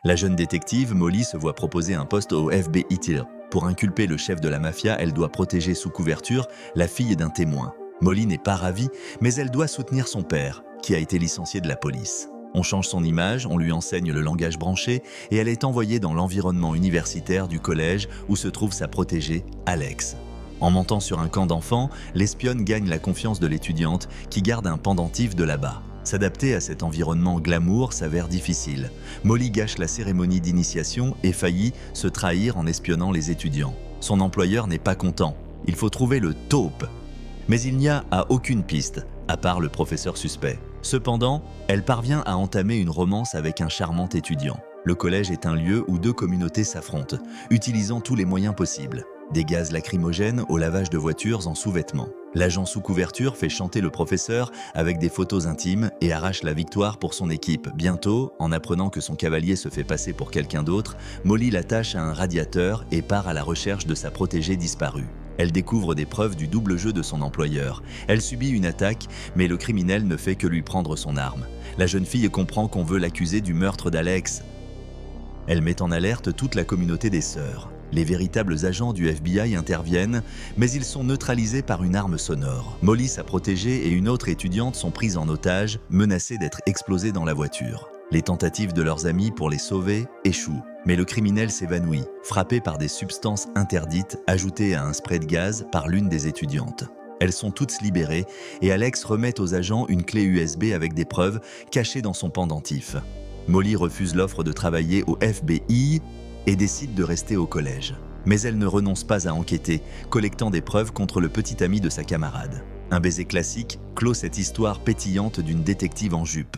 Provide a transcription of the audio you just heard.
La jeune détective, Molly, se voit proposer un poste au FBI. Pour inculper le chef de la mafia, elle doit protéger sous couverture la fille d'un témoin. Molly n'est pas ravie, mais elle doit soutenir son père, qui a été licencié de la police. On change son image, on lui enseigne le langage branché et elle est envoyée dans l'environnement universitaire du collège où se trouve sa protégée, Alex. En montant sur un camp d'enfants, l'espionne gagne la confiance de l'étudiante qui garde un pendentif de là-bas. S'adapter à cet environnement glamour s'avère difficile. Molly gâche la cérémonie d'initiation et faillit se trahir en espionnant les étudiants. Son employeur n'est pas content. Il faut trouver le taupe. Mais il n'y a aucune piste, à part le professeur suspect. Cependant, elle parvient à entamer une romance avec un charmant étudiant. Le collège est un lieu où deux communautés s'affrontent, utilisant tous les moyens possibles. Des gaz lacrymogènes au lavage de voitures en sous-vêtements. L'agent sous couverture fait chanter le professeur avec des photos intimes et arrache la victoire pour son équipe. Bientôt, en apprenant que son cavalier se fait passer pour quelqu'un d'autre, Molly l'attache à un radiateur et part à la recherche de sa protégée disparue. Elle découvre des preuves du double jeu de son employeur. Elle subit une attaque, mais le criminel ne fait que lui prendre son arme. La jeune fille comprend qu'on veut l'accuser du meurtre d'Alex. Elle met en alerte toute la communauté des sœurs. Les véritables agents du FBI interviennent, mais ils sont neutralisés par une arme sonore. Molly, sa protégée, et une autre étudiante sont prises en otage, menacées d'être explosées dans la voiture. Les tentatives de leurs amis pour les sauver échouent, mais le criminel s'évanouit, frappé par des substances interdites ajoutées à un spray de gaz par l'une des étudiantes. Elles sont toutes libérées et Alex remet aux agents une clé USB avec des preuves cachées dans son pendentif. Molly refuse l'offre de travailler au FBI et décide de rester au collège. Mais elle ne renonce pas à enquêter, collectant des preuves contre le petit ami de sa camarade. Un baiser classique clôt cette histoire pétillante d'une détective en jupe.